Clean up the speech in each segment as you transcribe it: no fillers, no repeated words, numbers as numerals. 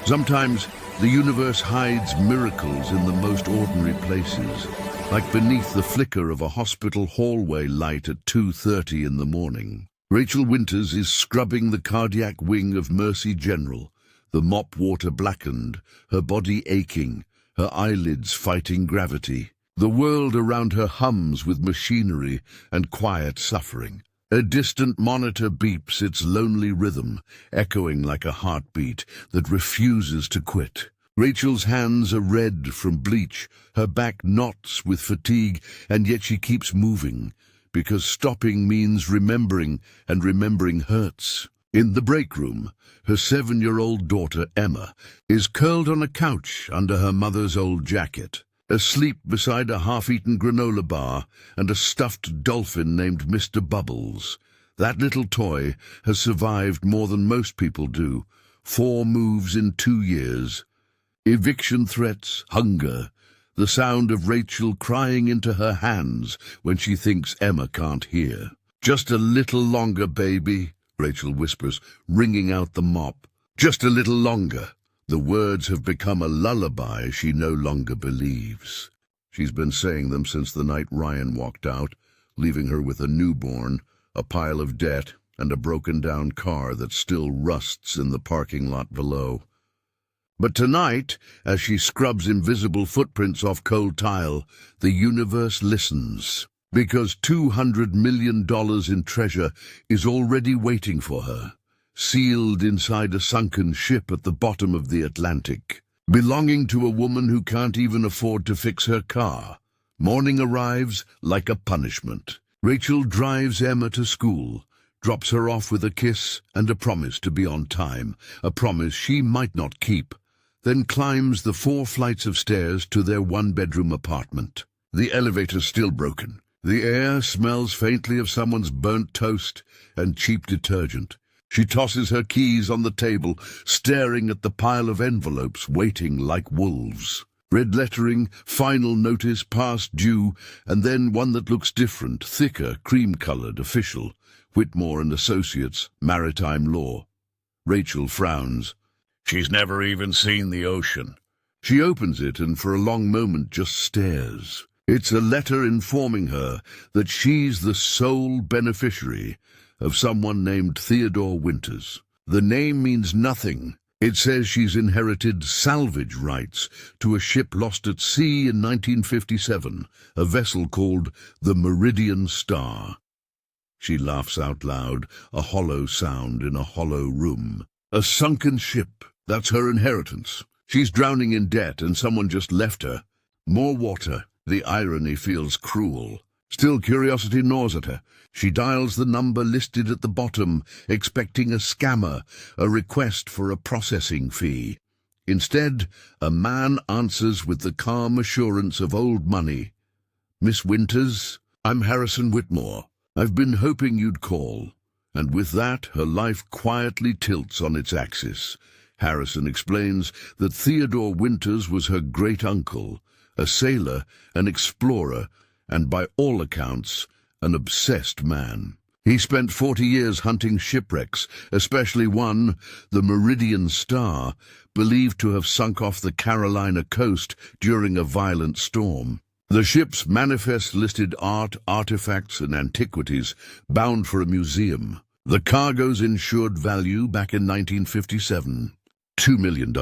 Sometimes the universe hides miracles in the most ordinary places, like beneath the flicker of a hospital hallway light at 2:30 in the morning. Rachel Winters is scrubbing the cardiac wing of Mercy General, the mop water blackened, her body aching, her eyelids fighting gravity. The world around her hums with machinery and quiet suffering. A distant monitor beeps its lonely rhythm, echoing like a heartbeat that refuses to quit. Rachel's hands are red from bleach, her back knots with fatigue, and yet she keeps moving, because stopping means remembering, and remembering hurts. In the break room, her 7-year-old daughter, Emma, is curled on a couch under her mother's old jacket, asleep beside a half-eaten granola bar and a stuffed dolphin named Mr. Bubbles. That little toy has survived more than most people do. 4 moves in 2 years. Eviction threats, hunger, the sound of Rachel crying into her hands when she thinks Emma can't hear. "Just a little longer, baby," Rachel whispers, wringing out the mop. "Just a little longer." The words have become a lullaby she no longer believes. She's been saying them since the night Ryan walked out, leaving her with a newborn, a pile of debt, and a broken-down car that still rusts in the parking lot below. But tonight, as she scrubs invisible footprints off cold tile, the universe listens, because $200 million in treasure is already waiting for her, sealed inside a sunken ship at the bottom of the Atlantic, belonging to a woman who can't even afford to fix her car. Morning arrives like a punishment. Rachel drives Emma to school, drops her off with a kiss and a promise to be on time, a promise she might not keep, then climbs the 4 flights of stairs to their 1-bedroom apartment. The elevator's still broken. The air smells faintly of someone's burnt toast and cheap detergent. She tosses her keys on the table, staring at the pile of envelopes waiting like wolves. Red lettering, final notice, past due, and then one that looks different, thicker, cream-colored, official. Whitmore and Associates, Maritime Law. Rachel frowns. She's never even seen the ocean. She opens it and for a long moment just stares. It's a letter informing her that she's the sole beneficiary of someone named Theodore Winters. The name means nothing. It says she's inherited salvage rights to a ship lost at sea in 1957, a vessel called the Meridian Star. She laughs out loud, a hollow sound in a hollow room. A sunken ship, that's her inheritance. She's drowning in debt and someone just left her. More water. The irony feels cruel. Still, curiosity gnaws at her. She dials the number listed at the bottom, expecting a scammer, a request for a processing fee. Instead, a man answers with the calm assurance of old money. "Miss Winters, I'm Harrison Whitmore. I've been hoping you'd call." And with that, her life quietly tilts on its axis. Harrison explains that Theodore Winters was her great-uncle, a sailor, an explorer, and by all accounts, an obsessed man. He spent 40 years hunting shipwrecks, especially one, the Meridian Star, believed to have sunk off the Carolina coast during a violent storm. The ship's manifest listed art, artifacts, and antiquities, bound for a museum. The cargo's insured value back in 1957, $2 million.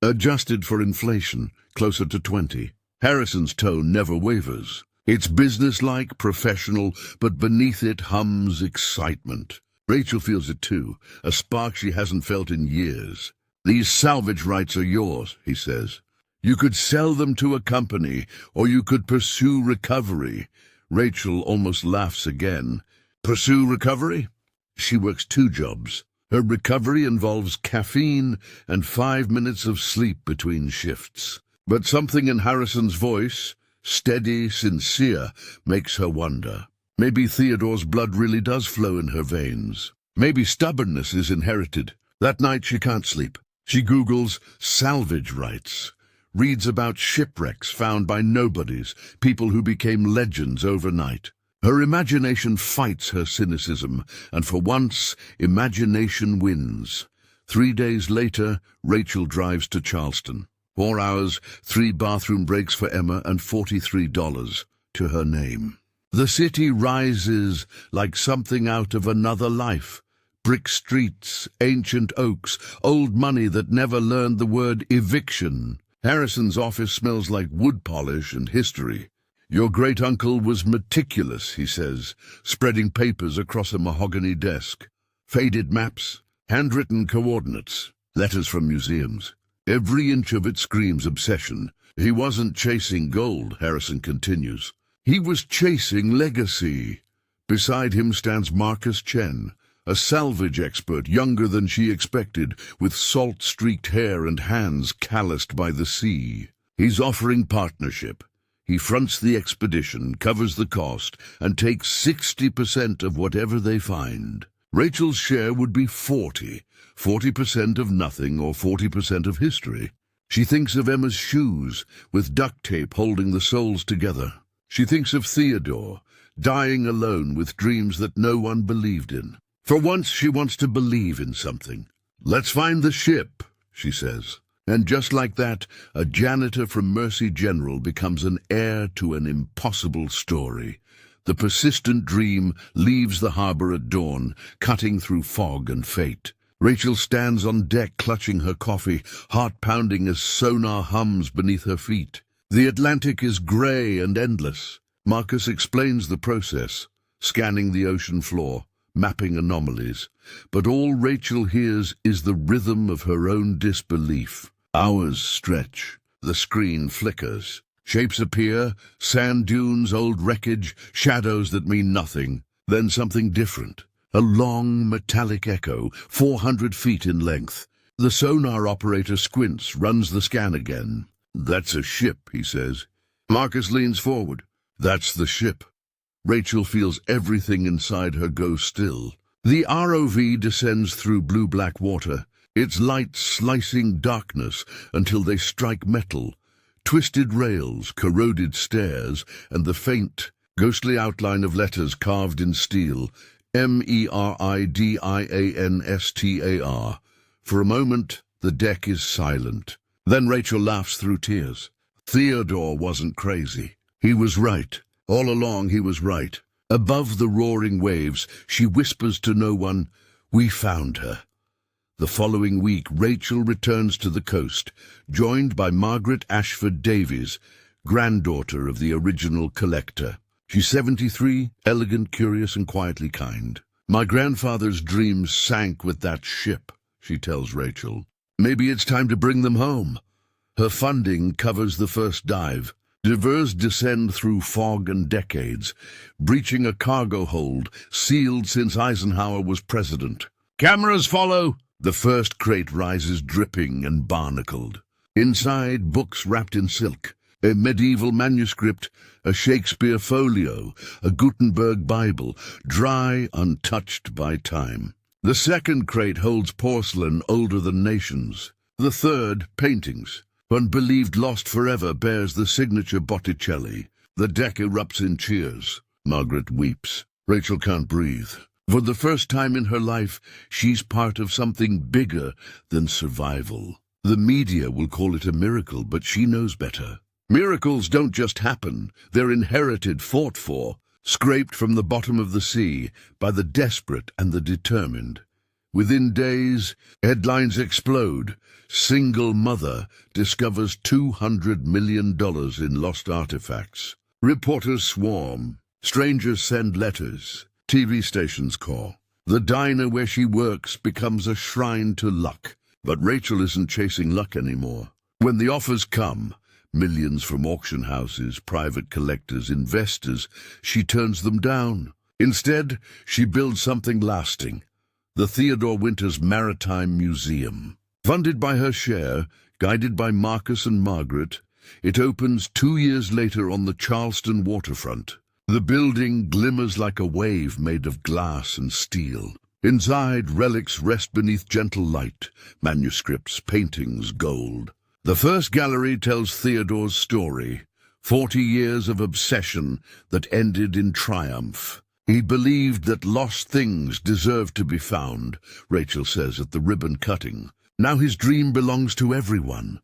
Adjusted for inflation, closer to 20. Harrison's tone never wavers. It's businesslike, professional, but beneath it hums excitement. Rachel feels it too, a spark she hasn't felt in years. "These salvage rights are yours," he says. "You could sell them to a company, or you could pursue recovery." Rachel almost laughs again. Pursue recovery? She works 2 jobs. Her recovery involves caffeine and 5 minutes of sleep between shifts. But something in Harrison's voice, steady, sincere, makes her wonder. Maybe Theodore's blood really does flow in her veins. Maybe stubbornness is inherited. That night she can't sleep. She Googles salvage rights, reads about shipwrecks found by nobodies, people who became legends overnight. Her imagination fights her cynicism, and for once, imagination wins. 3 days later, Rachel drives to Charleston. 4 hours, 3 bathroom breaks for Emma, and $43 to her name. The city rises like something out of another life. Brick streets, ancient oaks, old money that never learned the word eviction. Harrison's office smells like wood polish and history. Your great-uncle was meticulous, he says, spreading papers across a mahogany desk. Faded maps, handwritten coordinates, letters from museums. Every inch of it screams obsession. He wasn't chasing gold, Harrison continues. He was chasing legacy. Beside him stands Marcus Chen, a salvage expert younger than she expected, with salt-streaked hair and hands calloused by the sea. He's offering partnership. He fronts the expedition, covers the cost, and takes 60% of whatever they find. Rachel's share would be 40% of nothing or 40% of history. She thinks of Emma's shoes, with duct tape holding the soles together. She thinks of Theodore, dying alone with dreams that no one believed in. For once, she wants to believe in something. "Let's find the ship," she says. And just like that, a janitor from Mercy General becomes an heir to an impossible story. The persistent dream leaves the harbor at dawn, cutting through fog and fate. Rachel stands on deck clutching her coffee, heart pounding as sonar hums beneath her feet. The Atlantic is gray and endless. Marcus explains the process, scanning the ocean floor, mapping anomalies. But all Rachel hears is the rhythm of her own disbelief. Hours stretch. The screen flickers. Shapes appear, sand dunes, old wreckage, shadows that mean nothing. Then something different. A long, metallic echo, 400 feet in length. The sonar operator squints, runs the scan again. "That's a ship," he says. Marcus leans forward. "That's the ship." Rachel feels everything inside her go still. The ROV descends through blue-black water, its light slicing darkness until they strike metal. Twisted rails, corroded stairs, and the faint, ghostly outline of letters carved in steel. MERIDIANSTAR. For a moment, the deck is silent. Then Rachel laughs through tears. Theodore wasn't crazy. He was right. All along he was right. Above the roaring waves, she whispers to no one, "We found her." The following week, Rachel returns to the coast, joined by Margaret Ashford Davies, granddaughter of the original collector. She's 73, elegant, curious, and quietly kind. "My grandfather's dreams sank with that ship," she tells Rachel. "Maybe it's time to bring them home." Her funding covers the first dive. Divers descend through fog and decades, breaching a cargo hold sealed since Eisenhower was president. "Cameras follow!" The first crate rises dripping and barnacled. Inside, books wrapped in silk, a medieval manuscript, a Shakespeare folio, a Gutenberg Bible, dry, untouched by time. The second crate holds porcelain older than nations. The third, paintings. One believed lost forever bears the signature Botticelli. The deck erupts in cheers. Margaret weeps. Rachel can't breathe. For the first time in her life, she's part of something bigger than survival. The media will call it a miracle, but she knows better. Miracles don't just happen. They're inherited, fought for, scraped from the bottom of the sea by the desperate and the determined. Within days, headlines explode. Single mother discovers $200 million in lost artifacts. Reporters swarm. Strangers send letters. TV stations call. The diner where she works becomes a shrine to luck. But Rachel isn't chasing luck anymore. When the offers come, millions from auction houses, private collectors, investors, she turns them down. Instead, she builds something lasting. The Theodore Winters Maritime Museum. Funded by her share, guided by Marcus and Margaret, it opens 2 years later on the Charleston waterfront. The building glimmers like a wave made of glass and steel. Inside, relics rest beneath gentle light, manuscripts, paintings, gold. The first gallery tells Theodore's story, 40 years of obsession that ended in triumph. He believed that lost things deserved to be found, Rachel says at the ribbon cutting. Now his dream belongs to everyone.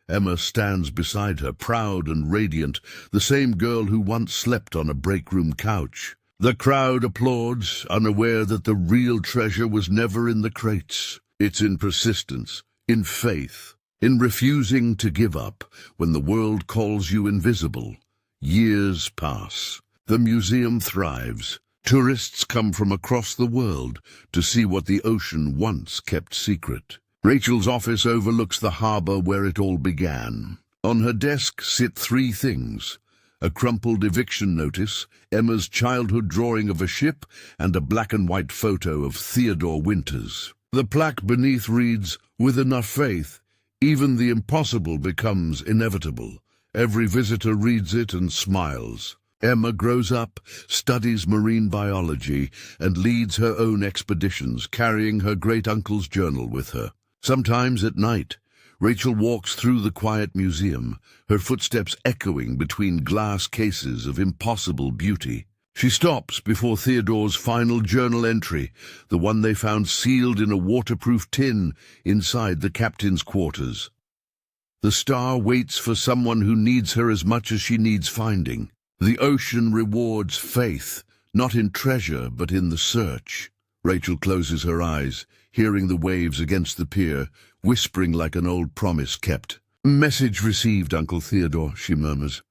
Emma stands beside her, proud and radiant, the same girl who once slept on a break-room couch. The crowd applauds, unaware that the real treasure was never in the crates. It's in persistence, in faith, in refusing to give up when the world calls you invisible. Years pass. The museum thrives. Tourists come from across the world to see what the ocean once kept secret. Rachel's office overlooks the harbor where it all began. On her desk sit three things: a crumpled eviction notice, Emma's childhood drawing of a ship, and a black-and-white photo of Theodore Winters. The plaque beneath reads, "With enough faith, even the impossible becomes inevitable." Every visitor reads it and smiles. Emma grows up, studies marine biology, and leads her own expeditions, carrying her great-uncle's journal with her. Sometimes at night, Rachel walks through the quiet museum, her footsteps echoing between glass cases of impossible beauty. She stops before Theodore's final journal entry, the one they found sealed in a waterproof tin inside the captain's quarters. The star waits for someone who needs her as much as she needs finding. The ocean rewards faith, not in treasure, but in the search. Rachel closes her eyes, hearing the waves against the pier, whispering like an old promise kept. "Message received, Uncle Theodore," she murmurs.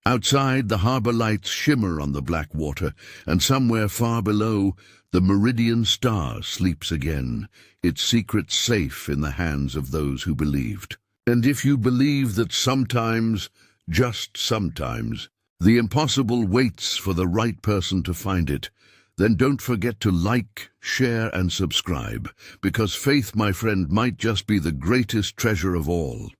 Outside, the harbor lights shimmer on the black water, and somewhere far below, the Meridian Star sleeps again, its secret safe in the hands of those who believed. And if you believe that sometimes, just sometimes, the impossible waits for the right person to find it, then don't forget to like, share, and subscribe, because faith, my friend, might just be the greatest treasure of all.